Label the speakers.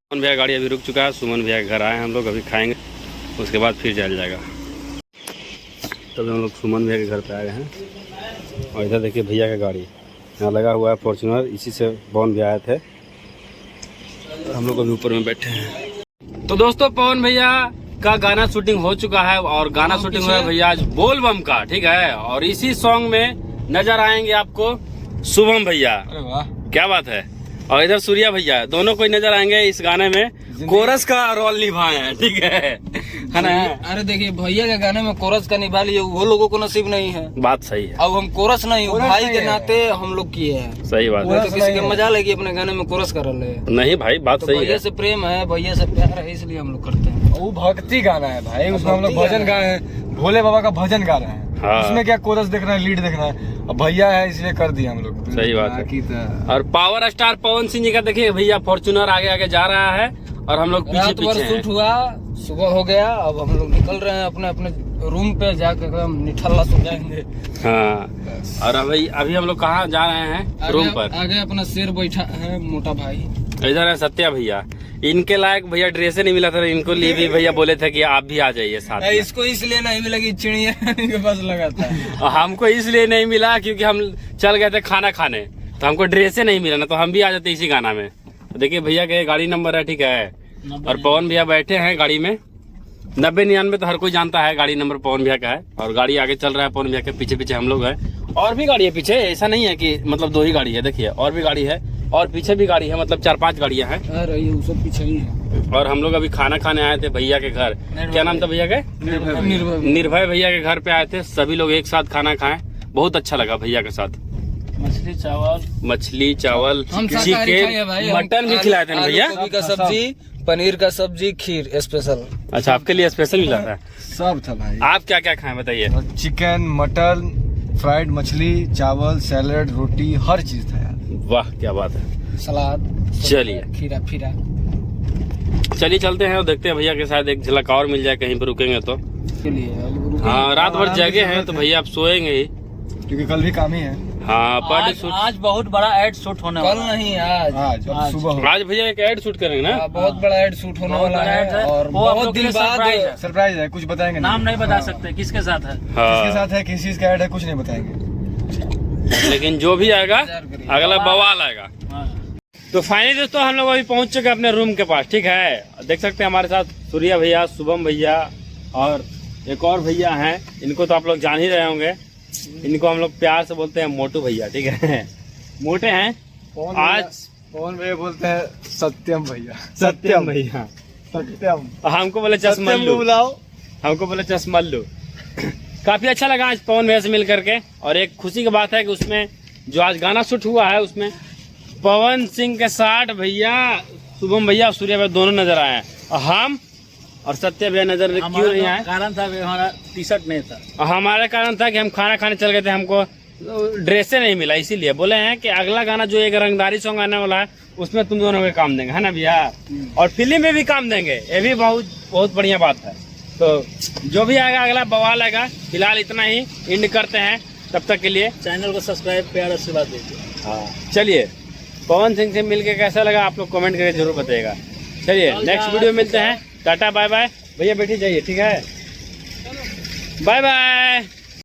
Speaker 1: सुमन भैया गाड़ी अभी रुक चुका है। सुमन भैया के घर आए हम लोग, अभी खाएंगे, उसके बाद फिर जाया जाएगा। तब हम लोग सुमन भैया के घर पे आए हैं और इधर देखिए भैया का गाड़ी यहाँ लगा हुआ है फॉर्च्यूनर, इसी से पवन भैया आए थे। हम लोग अभी ऊपर में बैठे हैं। तो दोस्तों पवन भैया का गाना शूटिंग हो चुका है और गाना शूटिंग हुआ है भैया आज बोल बम का, ठीक है। और इसी सॉन्ग में नजर आएंगे आपको शुभम भैया।
Speaker 2: अरे वाह
Speaker 1: क्या बात है। और इधर सूर्या भैया, दोनों कोई नजर आएंगे इस गाने में, कोरस का रोल निभाए हैं, ठीक है ना।
Speaker 2: अरे देखिए भैया के गाने में कोरस का निभा लिए, वो लोगों को नसीब नहीं है।
Speaker 1: बात सही है।
Speaker 2: अब हम कोरस नहीं, भाई के नाते हम लोग किए हैं।
Speaker 1: सही बात
Speaker 2: है। तो किसी के मजा लगी अपने गाने में कोरस कर रहे हैं।
Speaker 1: नहीं भाई बात सही है।
Speaker 2: भैया से प्रेम है, भैया से प्यार है, इसलिए हम लोग करते हैं।
Speaker 3: वो भक्ति गाना है भाई, उसमें हम लोग भजन गा रहे हैं, भोले बाबा का भजन गा रहे हैं।
Speaker 1: हाँ।
Speaker 3: उसमें क्या कोरस देखना है, लीड देखना है। अब भैया है इसलिए कर दिया हम लोग।
Speaker 1: सही बात है। और पावर स्टार पवन सिंह जी का देखिए भैया फॉर्च्यूनर आगे आगे जा रहा है और हम लोग पीछे पीछे हैं।
Speaker 2: शूट हुआ, सुबह हो गया, अब हम लोग निकल रहे हैं अपने अपने रूम पे जाकर हम निठल्ला सो जाएंगे।
Speaker 1: हाँ। और अभी हम लोग कहाँ जा रहे हैं? रूम पर।
Speaker 2: आगे अपना शेर बैठा है मोटा भाई।
Speaker 1: इधर है सत्या भैया, इनके लायक भैया ड्रेस नहीं मिला था, इनको लिए भी भैया बोले थे कि आप भी आ जाइए साथ में।
Speaker 2: इसको इसलिए नहीं मिला कि चिड़िया के पास लगा था।
Speaker 1: हमको इसलिए नहीं मिला क्योंकि हम चल गए थे खाना खाने, तो हमको ड्रेस नहीं मिला ना, तो हम भी आ जाते इसी गाना में। देखिए भैया के गाड़ी नंबर है, ठीक है। और पवन भैया बैठे हैं गाड़ी में 90-99 तो हर कोई जानता है गाड़ी नंबर पवन भैया का है। और गाड़ी आगे चल रहा है पवन भैया के पीछे पीछे हम लोग हैं। और भी गाड़ी है पीछे, ऐसा नहीं है कि मतलब 2 ही गाड़ी है, देखिए और भी गाड़ी है और पीछे भी गाड़ी है, मतलब 4-5 गाड़ियां हैं।
Speaker 2: सब पीछे ही है।
Speaker 1: और हम लोग अभी खाना खाने आए थे भैया के घर। क्या नाम था भैया के? निर्भय भैया के घर पे आए थे। सभी लोग एक साथ खाना खाएं, बहुत अच्छा लगा भैया के साथ। मछली चावल चिकन मटन भी खिलाए थे ना भैया।
Speaker 2: गोभी का सब्जी, पनीर का सब्जी, खीर स्पेशल।
Speaker 1: अच्छा आपके लिए स्पेशल मिला था?
Speaker 3: सब था भाई।
Speaker 1: आप क्या क्या खाएं बताइए?
Speaker 3: चिकन, मटन, फ्राइड मछली, चावल, सैलेड, रोटी, हर चीज था यार। वाह
Speaker 1: क्या बात है।
Speaker 2: सलाद।
Speaker 1: चलिए
Speaker 2: खीरा फिरा।
Speaker 1: चलिए चलते हैं और देखते हैं भैया के साथ एक झलक और मिल जाए कहीं पर रुकेंगे तो। हाँ रात भर जगे हैं तो भैया आप सोएंगे ही,
Speaker 3: क्योंकि कल भी काम ही है।
Speaker 1: हाँ पर शूट
Speaker 2: आज बहुत बड़ा एड शूट होने वाला है। कल नहीं आज
Speaker 3: सुबह।
Speaker 1: आज भैया एक एड शूट करेंगे ना।
Speaker 2: बहुत बड़ा एड शूट होने वाला है और बहुत दिन बाद
Speaker 3: सरप्राइज है। कुछ बताएंगे?
Speaker 2: नाम नहीं बता सकते किसके साथ है।
Speaker 3: किसके साथ है, किस चीज का एड है, कुछ नहीं बताएंगे,
Speaker 1: लेकिन जो भी आएगा अगला बवाल आएगा। तो फाइनली दोस्तों हम लोग अभी पहुंच चुके अपने रूम के पास, ठीक है। देख सकते हैं हमारे साथ सूर्या भैया, शुभम भैया और एक और भैया हैं। इनको तो आप लोग जान ही रहे होंगे, इनको हम लोग प्यार से बोलते हैं मोटू भैया, ठीक है। मोटे हैं। आज
Speaker 3: पवन भैया बोलते हैं सत्यम भैया।
Speaker 1: सत्यम भैया,
Speaker 3: सत्यम।
Speaker 1: हमको बोले चश्मल्लू,
Speaker 3: बुलाओ।
Speaker 1: हमको बोले चश्मल्लू। काफी अच्छा लगा आज पवन भैया से मिल करके। और एक खुशी की बात है कि उसमें जो आज गाना शूट हुआ है उसमें पवन सिंह के साथ भैया, शुभम भैया, सूर्या भैया दोनों नजर आए हैं। और हम और सत्य भैया नजर क्यों नहीं आए?
Speaker 2: कारण था हमारा टी शर्ट नहीं था।
Speaker 1: हमारा कारण था कि हम खाना खाने चल गए थे, हमको ड्रेसे नहीं मिला, इसीलिए बोले हैं कि अगला गाना जो एक रंगदारी सॉन्ग आने वाला है उसमें तुम दोनों के काम देंगे, है ना भैया। और फिल्म में भी काम देंगे, ये भी बहुत बढ़िया बात है। तो जो भी आएगा अगला बवाल आएगा। फिलहाल इतना ही एंड करते हैं, तब तक के लिए
Speaker 2: चैनल को सब्सक्राइब, प्यार आशीर्वाद दीजिए।
Speaker 1: हाँ चलिए, पवन सिंह से मिलके कैसा लगा आप लोग कमेंट करके जरूर बताइएगा। चलिए नेक्स्ट वीडियो मिलते हैं, टाटा बाय बाय। भैया बैठी जाइए, ठीक है, बाय बाय।